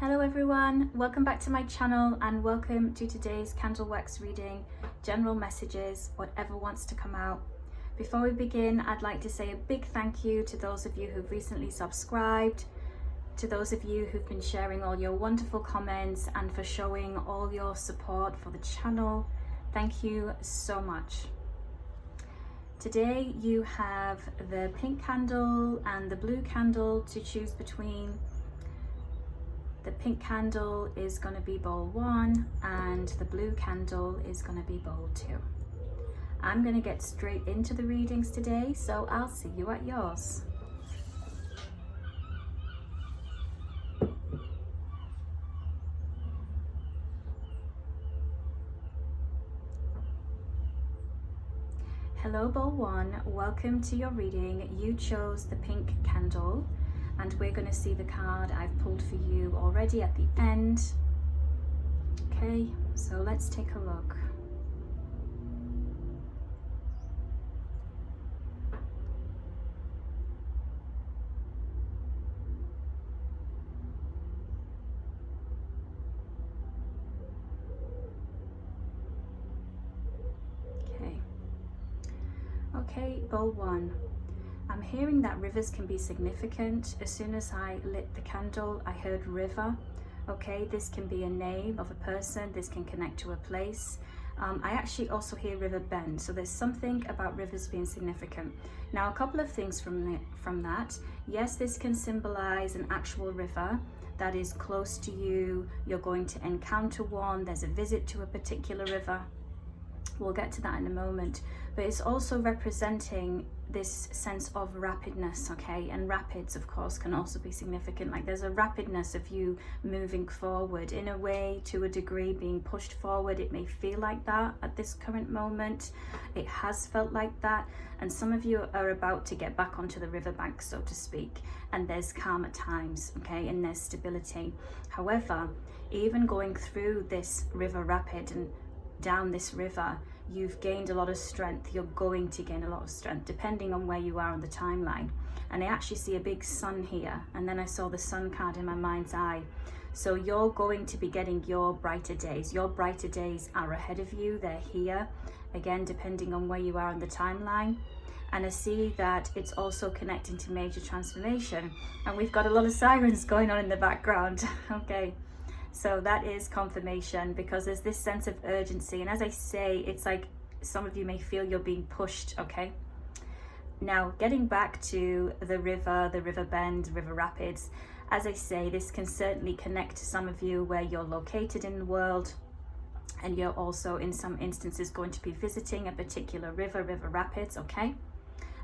Hello everyone, welcome back to my channel and welcome to today's candle wax reading, general messages, whatever wants to come out. Before we begin, I'd like to say a big thank you to those of you who've recently subscribed, to those of you who've been sharing all your wonderful comments and for showing all your support for the channel. Thank you so much. Today you have the pink candle and the blue candle to choose between. The pink candle is going to be bowl 1 and the blue candle is going to be bowl 2. I'm going to get straight into the readings today, so I'll see you at yours. Hello bowl 1, welcome to your reading. You chose the pink candle. And we're going to see the card I've pulled for you already at the end. Okay, so let's take a look. Okay, bowl 1. I'm hearing that rivers can be significant. As soon as I lit the candle, I heard river. Okay, this can be a name of a person. This can connect to a place. I actually also hear river bend. So there's something about rivers being significant. Now, a couple of things from that. Yes, this can symbolize an actual river that is close to you. You're going to encounter one. There's a visit to a particular river. We'll get to that in a moment. But it's also representing this sense of rapidness, okay? And rapids, of course, can also be significant. Like there's a rapidness of you moving forward in a way, to a degree, being pushed forward. It may feel like that at this current moment. It has felt like that. And some of you are about to get back onto the riverbank, so to speak. And there's calm at times, okay? And there's stability. However, even going through this river rapid and down this river, you've gained a lot of strength. You're going to gain a lot of strength depending on where you are on the timeline. And I actually see a big sun here, and then I saw the sun card in my mind's eye. So you're going to be getting your brighter days. Your brighter days are ahead of you. They're here, again, depending on where you are on the timeline. And I see that it's also connecting to major transformation, and we've got a lot of sirens going on in the background. Okay, so that is confirmation, because there's this sense of urgency. And as I say, it's like some of you may feel you're being pushed, okay? Now, getting back to the river bend, river rapids, as I say, this can certainly connect to some of you where you're located in the world, and you're also in some instances going to be visiting a particular river rapids, okay?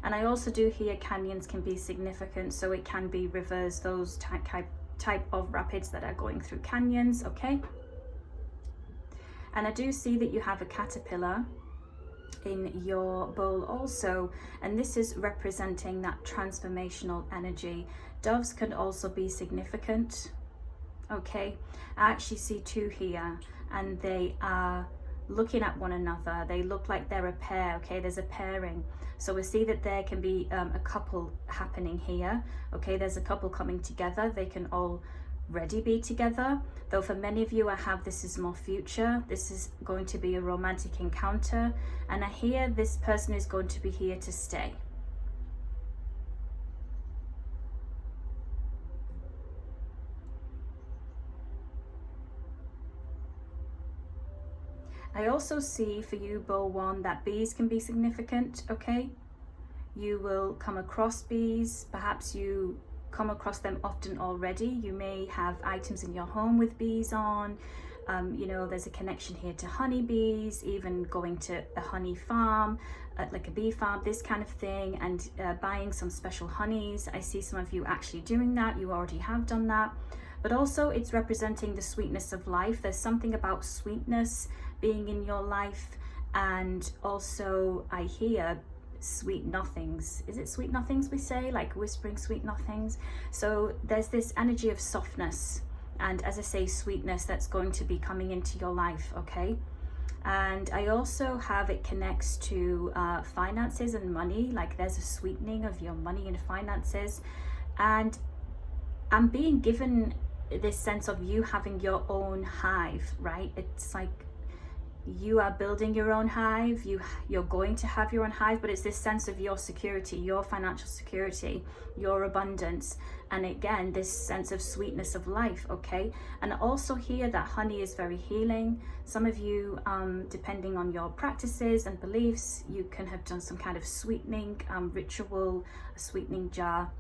And I also do hear canyons can be significant, so it can be rivers, those type of rapids that are going through canyons, okay? And I do see that you have a caterpillar in your bowl also, and this is representing that transformational energy. Doves can also be significant, okay? I actually see 2 here, and they are looking at one another. They look like they're a pair, okay? There's a pairing. So we see that there can be a couple happening here, okay? There's a couple coming together. They can already be together, though for many of you I have this is more future. This is going to be a romantic encounter, and I hear this person is going to be here to stay. I also see for you, bowl 1, that bees can be significant, okay? You will come across bees. Perhaps you come across them often already. You may have items in your home with bees on. You know, there's a connection here to honeybees, even going to a honey farm, like a bee farm, this kind of thing, and buying some special honeys. I see some of you actually doing that. You already have done that. But also it's representing the sweetness of life. There's something about sweetness being in your life, and also I hear sweet nothings. Is it sweet nothings we say, like whispering sweet nothings? So there's this energy of softness, and as I say, sweetness that's going to be coming into your life, okay? And I also have it connects to finances and money, like there's a sweetening of your money and finances. And I'm being given this sense of you having your own hive, right? It's like you are building your own hive, you're going to have your own hive, but it's this sense of your security, your financial security, your abundance, and again this sense of sweetness of life, okay? And also here that honey is very healing. Some of you, depending on your practices and beliefs, you can have done some kind of sweetening ritual, a sweetening jar,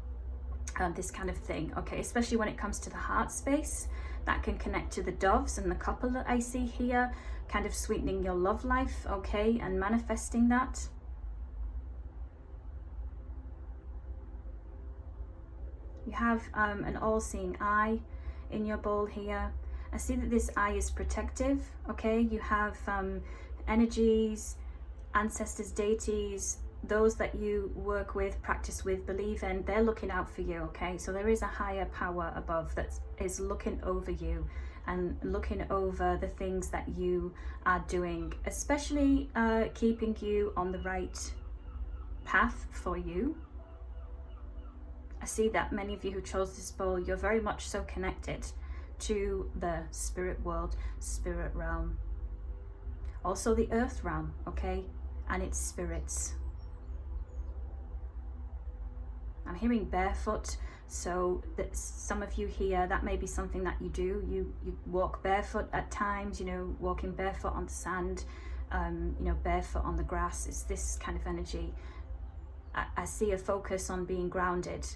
this kind of thing, okay? Especially when it comes to the heart space, that can connect to the doves and the couple that I see here, kind of sweetening your love life, okay, and manifesting that. You have an all-seeing eye in your bowl here. I see that this eye is protective, okay? You have energies, ancestors, deities, those that you work with, practice with, believe in, they're looking out for you, okay? So there is a higher power above that is looking over you and looking over the things that you are doing, especially keeping you on the right path for you. I see that many of you who chose this bowl, you're very much so connected to the spirit world, spirit realm. Also the earth realm, okay? And its spirits. I'm hearing barefoot, so that some of you here, that may be something that you do. You walk barefoot at times, you know, walking barefoot on the sand, you know, barefoot on the grass. It's this kind of energy. I see a focus on being grounded.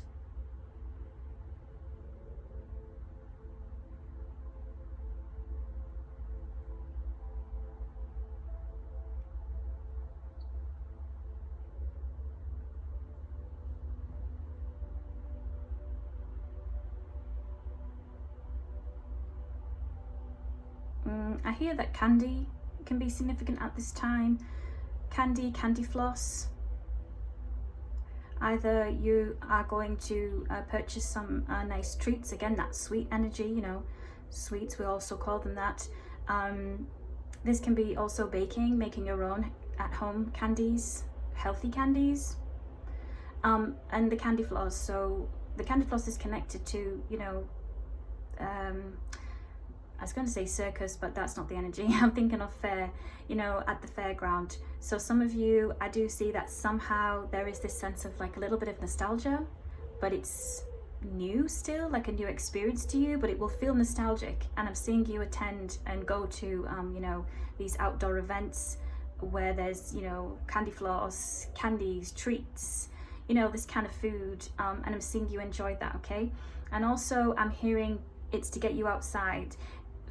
I hear that candy can be significant at this time. Candy floss. Either you are going to purchase some nice treats. Again, that sweet energy, you know, sweets, we also call them that. This can be also baking, making your own at-home candies, healthy candies. And the candy floss. So the candy floss is connected to, you know, I was going to say circus, but that's not the energy. I'm thinking of fair, you know, at the fairground. So some of you, I do see that somehow there is this sense of like a little bit of nostalgia, but it's new still, like a new experience to you, but it will feel nostalgic. And I'm seeing you attend and go to, you know, these outdoor events where there's, you know, candy floss, candies, treats, you know, this kind of food. And I'm seeing you enjoy that, okay? And also I'm hearing it's to get you outside.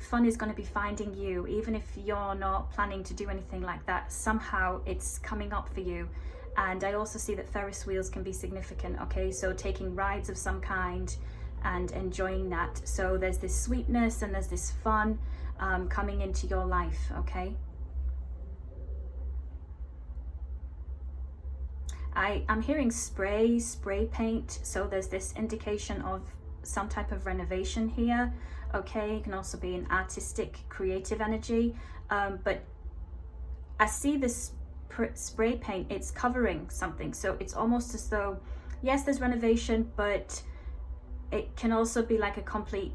Fun is going to be finding you, even if you're not planning to do anything like that. Somehow it's coming up for you. And I also see that Ferris wheels can be significant, okay? So taking rides of some kind and enjoying that. So there's this sweetness and there's this fun coming into your life, okay? I'm hearing spray paint. So there's this indication of some type of renovation here. Okay, it can also be an artistic, creative energy, but I see this spray paint, it's covering something, so it's almost as though, yes, there's renovation, but it can also be like a complete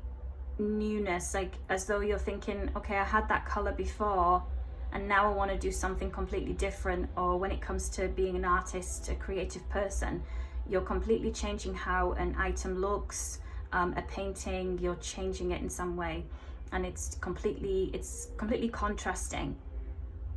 newness, like as though you're thinking, okay, I had that color before, and now I want to do something completely different. Or when it comes to being an artist, a creative person, you're completely changing how an item looks. A painting, you're changing it in some way, and it's completely contrasting.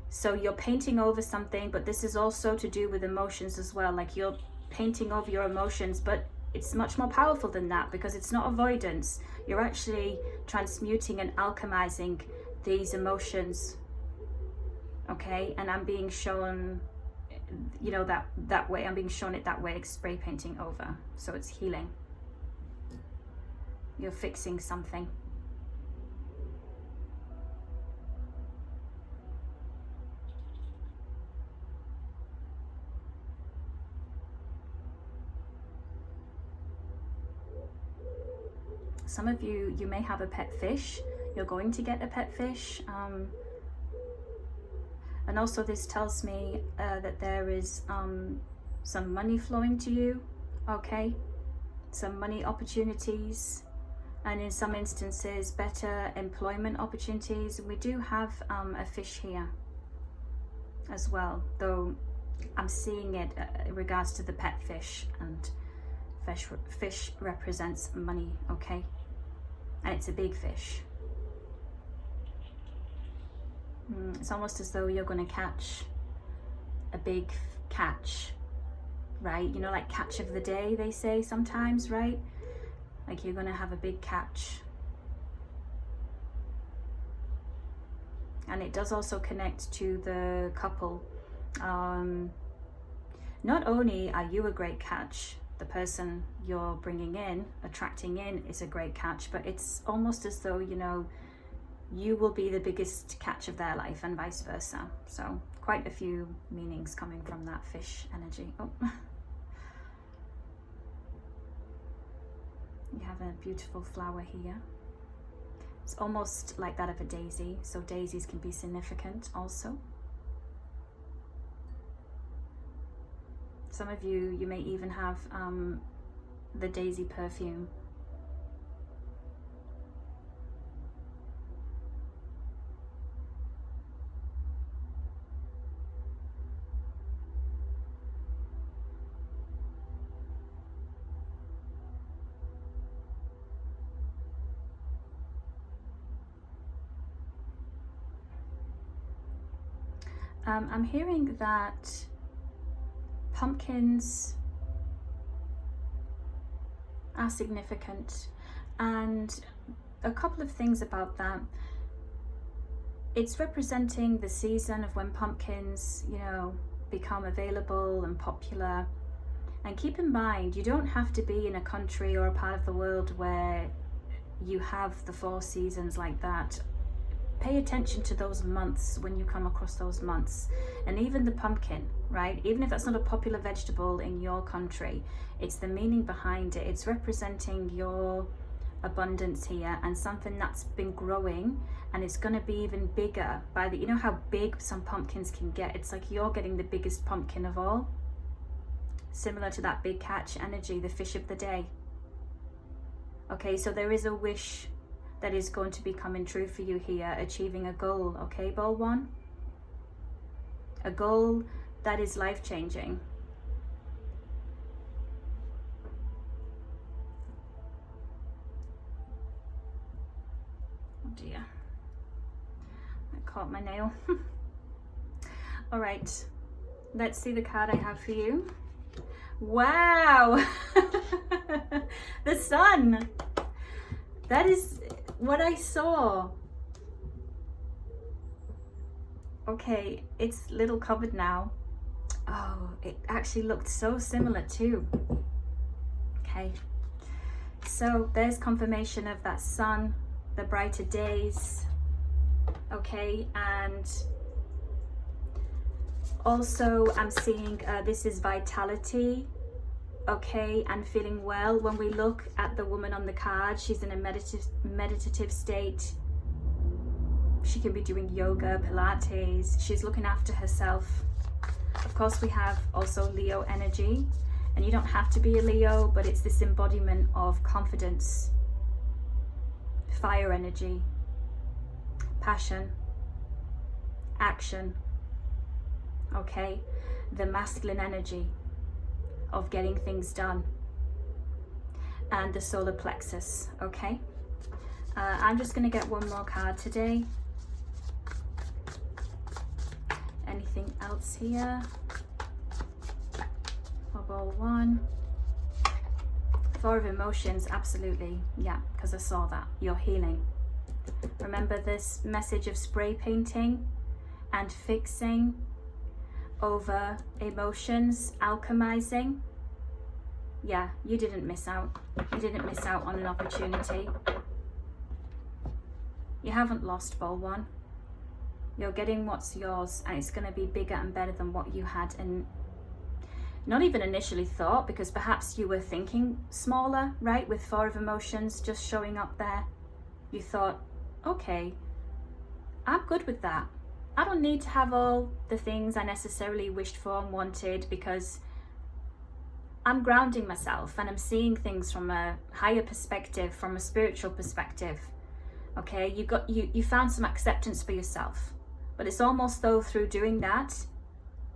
So you're painting over something, but this is also to do with emotions as well. Like you're painting over your emotions, but it's much more powerful than that, because it's not avoidance. You're actually transmuting and alchemizing these emotions, okay? And I'm being shown, you know, that way. I'm being shown it that way, spray painting over. So it's healing. You're fixing something. Some of you may have a pet fish. You're going to get a pet fish. And also this tells me that there is some money flowing to you, okay? Some money opportunities. and in some instances better employment opportunities. We do have a fish here as well, though I'm seeing it in regards to the pet fish, and fish represents money, okay? And it's a big fish. It's almost as though you're going to catch a big catch, right? You know, like catch of the day, they say sometimes, right? Like you're going to have a big catch. And it does also connect to the couple. Not only are you a great catch, the person you're bringing in, attracting in, is a great catch, but it's almost as though, you know, you will be the biggest catch of their life and vice versa. So quite a few meanings coming from that fish energy. Oh. You have a beautiful flower here. It's almost like that of a daisy, so daisies can be significant also. Some of you may even have the daisy perfume. I'm hearing that pumpkins are significant, and a couple of things about that. It's representing the season of when pumpkins, you know, become available and popular. And keep in mind, you don't have to be in a country or a part of the world where you have the 4 seasons like that. Pay attention to those months when you come across those months. And even the pumpkin, right? Even if that's not a popular vegetable in your country, it's the meaning behind it. It's representing your abundance here and something that's been growing, and it's going to be even bigger by the, you know how big some pumpkins can get? It's like you're getting the biggest pumpkin of all. Similar to that big catch energy, the fish of the day. Okay, so there is a wish that is going to be coming true for you here, achieving a goal, okay, Ball 1? A goal that is life-changing. Oh dear, I caught my nail. All right, let's see the card I have for you. Wow, the sun. That is what I saw. Okay, it's a little covered now. Oh, it actually looked so similar too. Okay, so there's confirmation of that sun, the brighter days. Okay, and also I'm seeing this is vitality. Okay, and feeling well. When we look at the woman on the card, she's in a meditative state. She can be doing yoga, Pilates. She's looking after herself. Of course, we have also Leo energy, and you don't have to be a Leo, but it's this embodiment of confidence, fire energy, passion, action. Okay, the masculine energy of getting things done, and the solar plexus. Okay, I'm just going to get one more card today. Anything else here for Ball 1? 4 of emotions, absolutely, yeah, because I saw that. You're healing. Remember this message of spray painting and fixing over emotions, alchemizing. Yeah, you didn't miss out. You didn't miss out on an opportunity. You haven't lost, Ball 1. You're getting what's yours, and it's going to be bigger and better than what you had, and not even initially thought, because perhaps you were thinking smaller, right? With 4 of emotions just showing up there. You thought, okay, I'm good with that. I don't need to have all the things I necessarily wished for and wanted, because I'm grounding myself and I'm seeing things from a higher perspective, from a spiritual perspective. Okay, you found some acceptance for yourself, but it's almost though through doing that,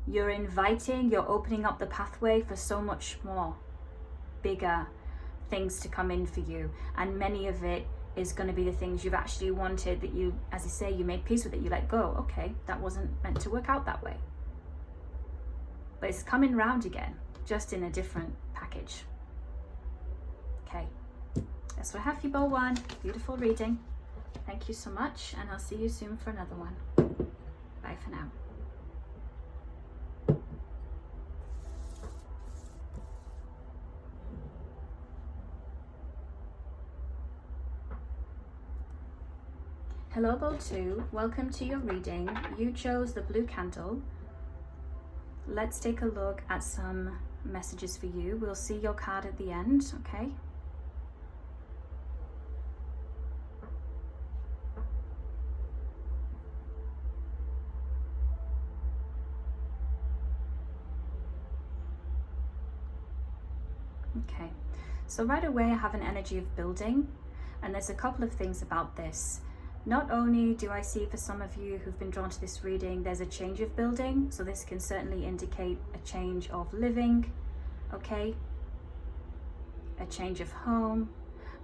you're opening up the pathway for so much more bigger things to come in for you. And many of it is going to be the things you've actually wanted, that you, as you say, you made peace with it, you let go. Okay, that wasn't meant to work out that way. But it's coming round again, just in a different package. Okay, that's what I have for you, Bowl 1. Beautiful reading. Thank you so much, and I'll see you soon for another one. Bye for now. Hello, Bowl 2. Welcome to your reading. You chose the blue candle. Let's take a look at some messages for you. We'll see your card at the end, okay? Okay, so right away I have an energy of building, and there's a couple of things about this. Not only do I see for some of you who've been drawn to this reading, there's a change of building, so this can certainly indicate a change of living, okay? A change of home,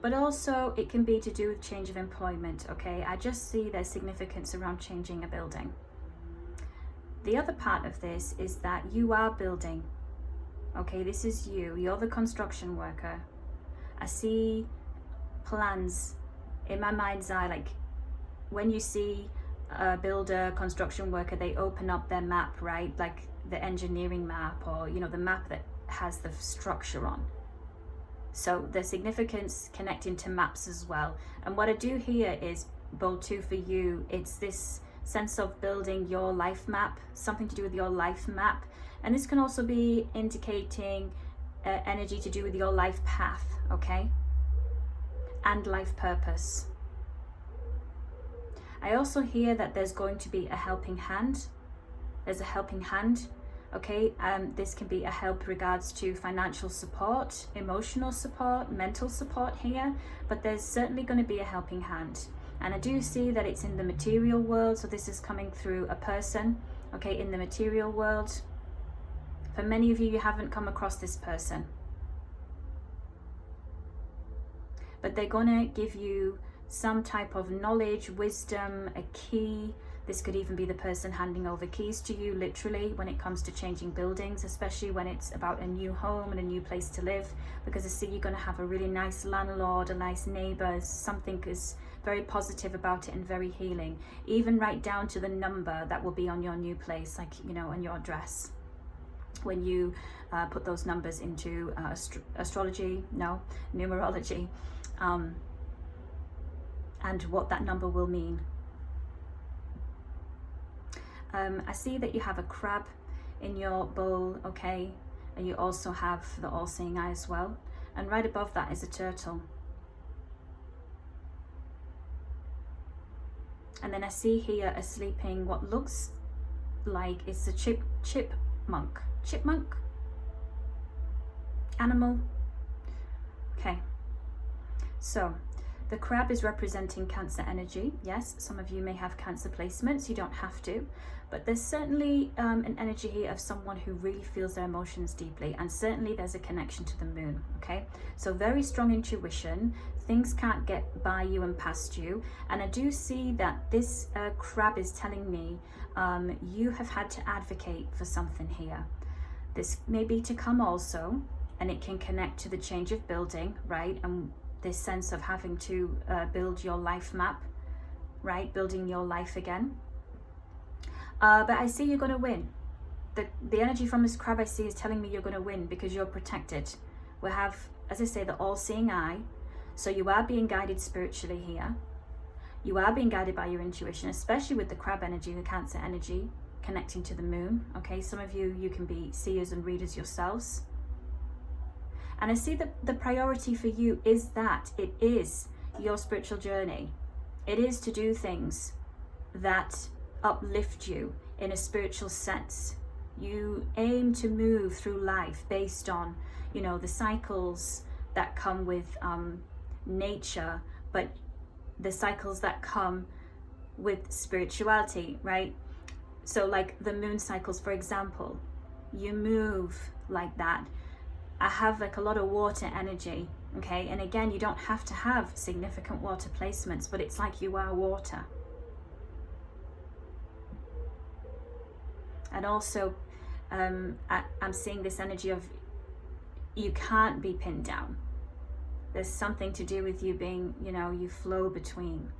but also it can be to do with change of employment, okay? I just see there's significance around changing a building. The other part of this is that you are building, okay? This is you're the construction worker. I see plans in my mind's eye, like when you see a builder, construction worker, they open up their map, right? Like the engineering map, or, you know, the map that has the structure on. So there's significance connecting to maps as well. And what I do here is, Bowl 2 for you, it's this sense of building your life map, something to do with your life map. And this can also be indicating energy to do with your life path, okay? And life purpose. I also hear that there's going to be a helping hand. There's a helping hand, okay? This can be a help regards to financial support, emotional support, mental support here, but there's certainly going to be a helping hand. And I do see that it's in the material world, so this is coming through a person, okay, in the material world. For many of you, you haven't come across this person, but they're going to give you some type of knowledge, wisdom, a key. This could even be the person handing over keys to you, literally, when it comes to changing buildings, especially when it's about a new home and a new place to live, because I see you're going to have a really nice landlord, a nice neighbor. Something is very positive about it and very healing, even right down to the number that will be on your new place, like, you know, on your address. When you put those numbers into numerology, and what that number will mean. I see that you have a crab in your bowl, okay, and you also have the all-seeing eye as well, and right above that is a turtle. And then I see here a sleeping, what looks like it's a chipmunk animal. Okay, so the crab is representing Cancer energy. Yes, some of you may have Cancer placements, you don't have to, but there's certainly an energy here of someone who really feels their emotions deeply, and certainly there's a connection to the moon, okay? So very strong intuition, things can't get by you and past you, and I do see that this crab is telling me you have had to advocate for something here. This may be to come also, and it can connect to the change of building, right? And this sense of having to build your life map, right? Building your life again. But I see you're going to win. The energy from this crab I see is telling me you're going to win because you're protected. We have, as I say, the all-seeing eye. So you are being guided spiritually here. You are being guided by your intuition, especially with the crab energy, the Cancer energy, connecting to the moon. Okay, some of you can be seers and readers yourselves. And I see that the priority for you is that it is your spiritual journey. It is to do things that uplift you in a spiritual sense. You aim to move through life based on, you know, the cycles that come with nature, but the cycles that come with spirituality, right? So like the moon cycles, for example, you move like that. I have like a lot of water energy, okay? And again, you don't have to have significant water placements, but it's like you are water. And also, I'm seeing this energy of you can't be pinned down. There's something to do with you being, you know, you flow between.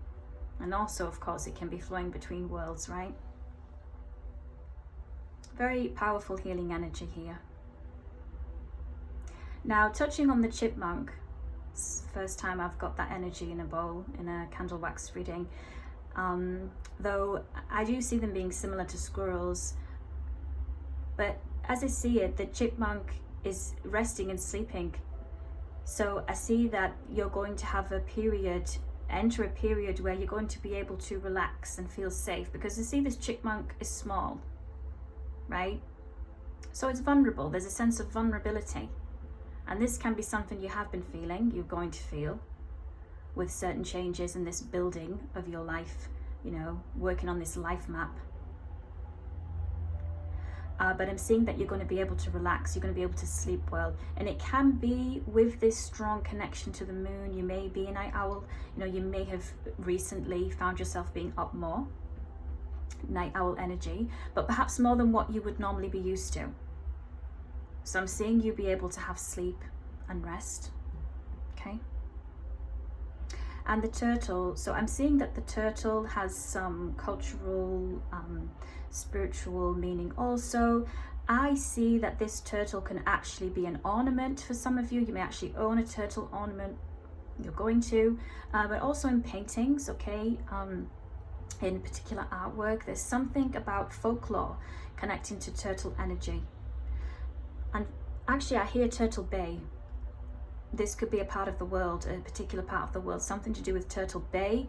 And also, of course, it can be flowing between worlds, right? Very powerful healing energy here. Now, touching on the chipmunk, it's the first time I've got that energy in a bowl, in a candle wax reading. Though I do see them being similar to squirrels. But as I see it, the chipmunk is resting and sleeping. So I see that you're going to have a period, enter a period where you're going to be able to relax and feel safe, because you see this chipmunk is small, right? So it's vulnerable. There's a sense of vulnerability. And this can be something you have been feeling, you're going to feel with certain changes in this building of your life, you know, working on this life map. But I'm seeing that you're going to be able to relax, you're going to be able to sleep well. And it can be with this strong connection to the moon. You may be a night owl, you know, you may have recently found yourself being up more, night owl energy, but perhaps more than what you would normally be used to. So I'm seeing you be able to have sleep and rest, okay? And the turtle, so I'm seeing that the turtle has some cultural, spiritual meaning also. I see that this turtle can actually be an ornament for some of you. You may actually own a turtle ornament, you're going to, but also in paintings, okay? In particular artwork, there's something about folklore connecting to turtle energy. And actually I hear Turtle Bay. This could be a part of the world, a particular part of the world, something to do with Turtle Bay.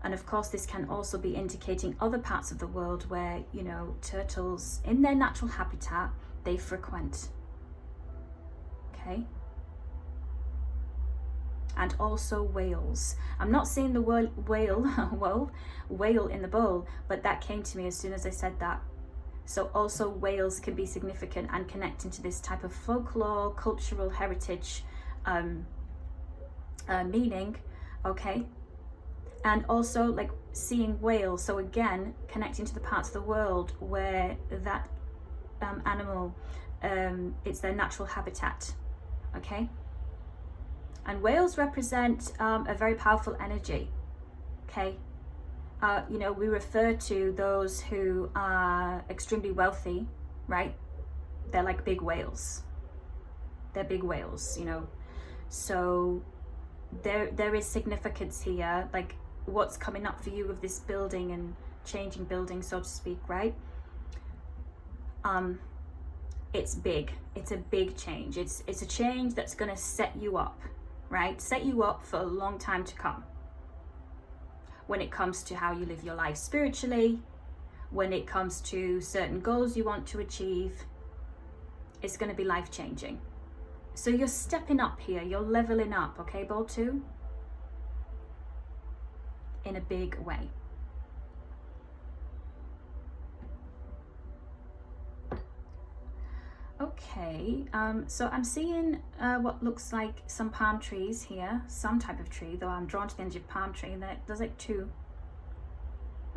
And of course, this can also be indicating other parts of the world where, you know, turtles in their natural habitat, they frequent. Okay. And also whales. I'm not seeing the word whale in the bowl, but that came to me as soon as I said that. So also whales can be significant and connecting to this type of folklore, cultural heritage meaning, okay? And also like seeing whales, so again, connecting to the parts of the world where that animal, it's their natural habitat, okay? And whales represent a very powerful energy, okay? You know, we refer to those who are extremely wealthy, right? They're like big whales. They're big whales, you know. So there is significance here, like what's coming up for you with this building and changing building, so to speak, right? It's big. It's a big change. It's a change that's going to set you up, right? Set you up for a long time to come. When it comes to how you live your life spiritually, when it comes to certain goals you want to achieve, it's going to be life-changing. So you're stepping up here, you're leveling up, okay, Bowl 2? In a big way. Okay, so I'm seeing what looks like some palm trees here, some type of tree, though I'm drawn to the energy of palm tree, and there's like two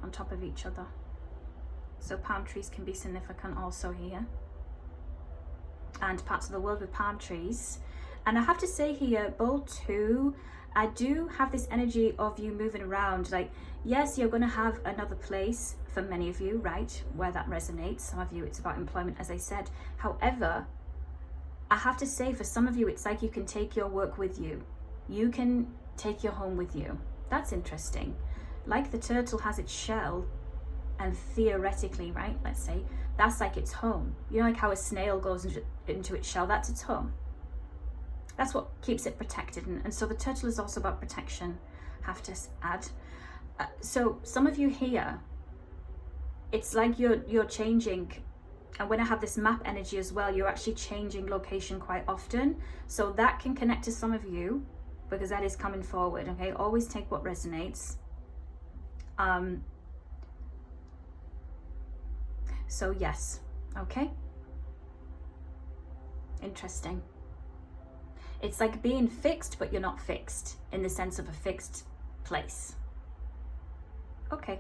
on top of each other. So palm trees can be significant also here. And parts of the world with palm trees. And I have to say here, Bowl 2, I do have this energy of you moving around. Like, yes, you're going to have another place for many of you, right, where that resonates. Some of you, it's about employment, as I said. However, I have to say, for some of you, it's like you can take your work with you. You can take your home with you. That's interesting. Like the turtle has its shell, and theoretically, right, let's say, that's like its home. You know, like how a snail goes into its shell, that's its home. That's what keeps it protected. And so the turtle is also about protection, have to add. So some of you here, it's like you're changing And when I have this map energy as well, you're actually changing location quite often. So that can connect to some of you, because that is coming forward, okay? Always take what resonates. So yes, okay? Interesting. It's like being fixed, but you're not fixed in the sense of a fixed place. Okay,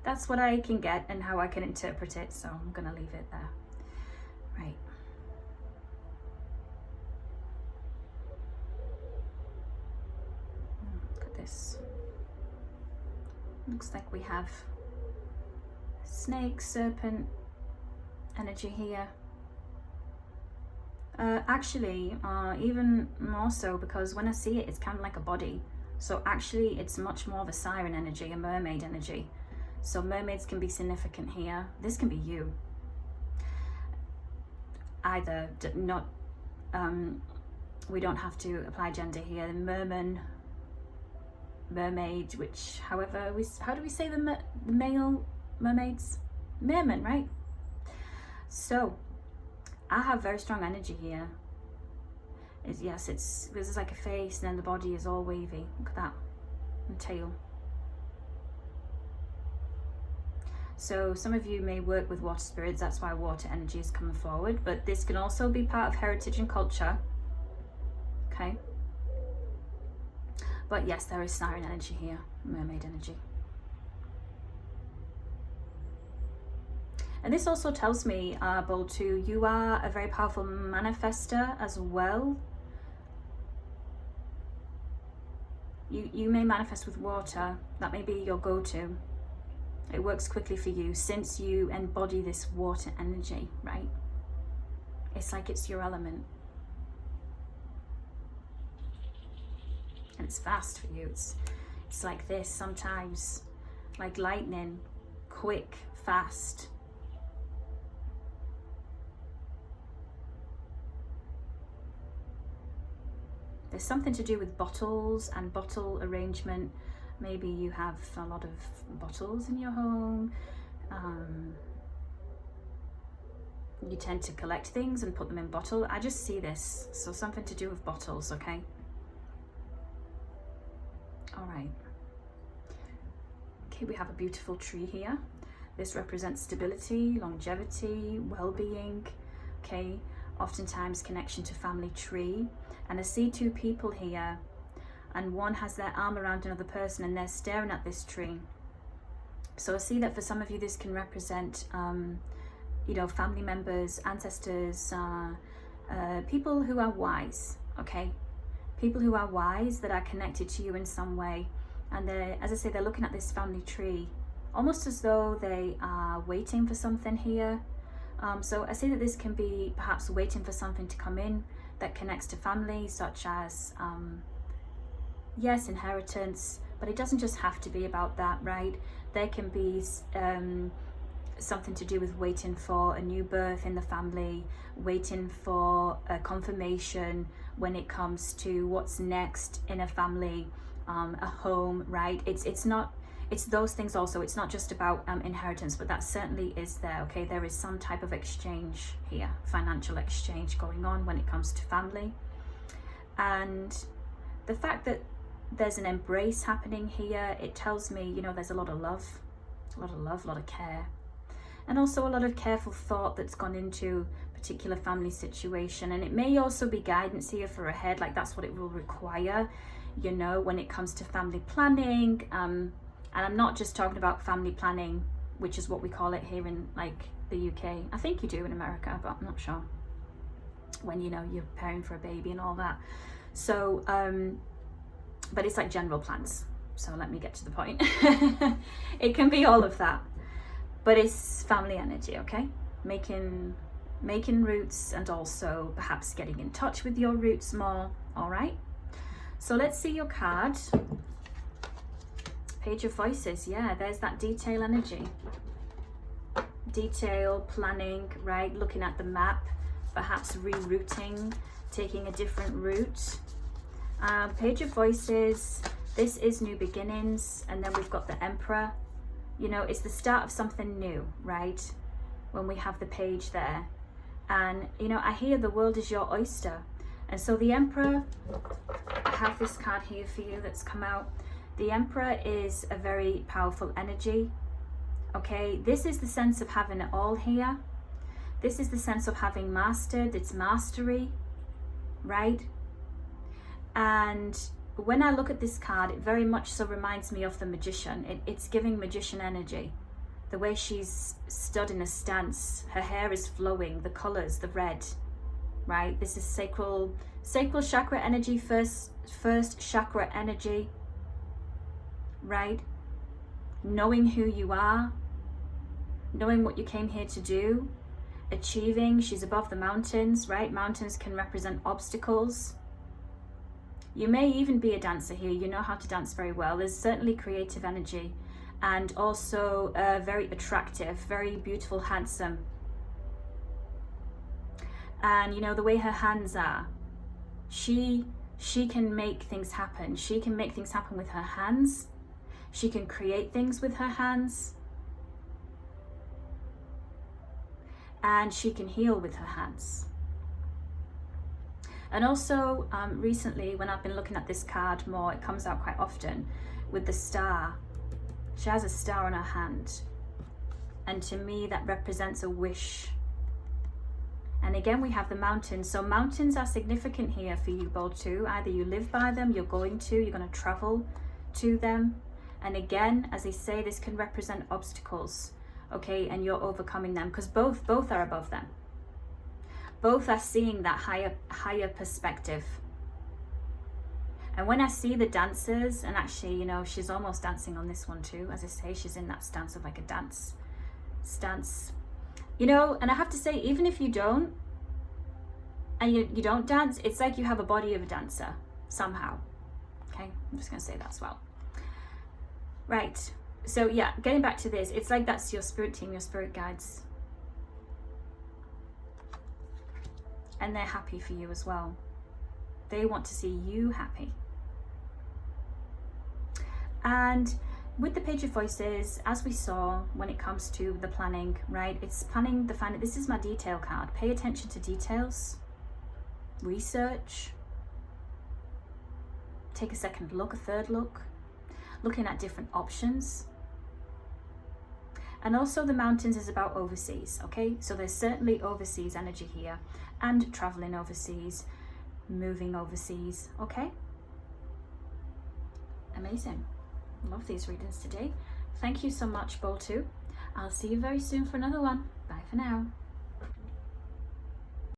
that's what I can get and how I can interpret it, so I'm gonna leave it there. Right. Look at this. Looks like we have snake, serpent energy here. Actually, even more so, because when I see it, it's kind of like a body. So actually, it's much more of a siren energy, a mermaid energy. So mermaids can be significant here. This can be you. Either not, we don't have to apply gender here. Merman, mermaid, which, however, how do we say the male mermaids? Merman, right? So I have very strong energy here. Yes, this is like a face, and then the body is all wavy. Look at that, and tail. So some of you may work with water spirits, that's why water energy is coming forward, but this can also be part of heritage and culture, okay? But yes, there is siren energy here, mermaid energy. And this also tells me, Bowl 2, you are a very powerful manifester as well. You may manifest with water. That may be your go-to. It works quickly for you since you embody this water energy, right? It's like it's your element. And it's fast for you. It's like this sometimes, like lightning, quick, fast. There's something to do with bottles and bottle arrangement. Maybe you have a lot of bottles in your home. You tend to collect things and put them in bottle. I just see this. So something to do with bottles, okay? All right. Okay, we have a beautiful tree here. This represents stability, longevity, well-being, okay? Oftentimes connection to family tree. And I see two people here, and one has their arm around another person and they're staring at this tree. So I see that for some of you this can represent you know, family members, ancestors, people who are wise, okay? People who are wise that are connected to you in some way. And they're, as I say, they're looking at this family tree, almost as though they are waiting for something here. So I see that this can be perhaps waiting for something to come in that connects to family, such as, yes, inheritance, but it doesn't just have to be about that, right? There can be something to do with waiting for a new birth in the family, waiting for a confirmation when it comes to what's next in a family, a home, right? It's those things also. It's not just about inheritance, but that certainly is there, okay? There is some type of exchange here, financial exchange going on when it comes to family. And the fact that there's an embrace happening here, it tells me, you know, there's a lot of love, a lot of care. And also a lot of careful thought that's gone into a particular family situation. And it may also be guidance here for ahead, like that's what it will require, you know, when it comes to family planning. And I'm not just talking about family planning, which is what we call it here in like the UK. I think you do in America, but I'm not sure. When, you know, you're preparing for a baby and all that. So, but it's like general plans. So let me get to the point. It can be all of that, but it's family energy, okay? Making roots, and also perhaps getting in touch with your roots more, all right? So let's see your card. Page of Voices, yeah, there's that detail energy. Detail, planning, right? Looking at the map, perhaps rerouting, taking a different route. Page of Voices, this is new beginnings, and then we've got the Emperor. You know, it's the start of something new, right? when we have the page there. And you know, I hear the world is your oyster. And so the Emperor, I have this card here for you that's come out. The Emperor is a very powerful energy. Okay, this is the sense of having it all here. This is the sense of having mastered, it's mastery, right? And when I look at this card, it very much so reminds me of the Magician. It's giving Magician energy. The way she's stood in a stance, her hair is flowing, the colors, the red, right? This is sacral chakra energy, first chakra energy, right? Knowing who you are, knowing what you came here to do, achieving. She's above the mountains, right? Mountains can represent obstacles. You may even be a dancer here. You know how to dance very well. There's certainly creative energy, and also very attractive, very beautiful, handsome. And you know, the way her hands are, she can make things happen. She can make things happen with her hands. She can create things with her hands. And she can heal with her hands. And also recently, when I've been looking at this card more, it comes out quite often with the star. She has a star on her hand, and to me that represents a wish. And again, we have the mountains. So mountains are significant here for you, bold too. Either you live by them, you're going to travel to them. And again, as I say, this can represent obstacles, okay, and you're overcoming them, because both are above them. Both are seeing that higher perspective. And when I see the dancers, and actually, you know, she's almost dancing on this one too. As I say, she's in that stance of like a dance stance. You know, and I have to say, even if you don't, and you don't dance, it's like you have a body of a dancer somehow. Okay, I'm just going to say that as well. Right, so yeah, getting back to this, it's like that's your spirit team, your spirit guides. And they're happy for you as well. They want to see you happy. And with the Page of Voices, as we saw when it comes to the planning, right? It's planning the final. This is my detail card. Pay attention to details. Research. Take a second look, a third look. Looking at different options. And also the mountains is about overseas, okay? So there's certainly overseas energy here, and traveling overseas, moving overseas, okay? Amazing. Love these readings today. Thank you so much, Bowl 2. I'll see you very soon for another one. Bye for now.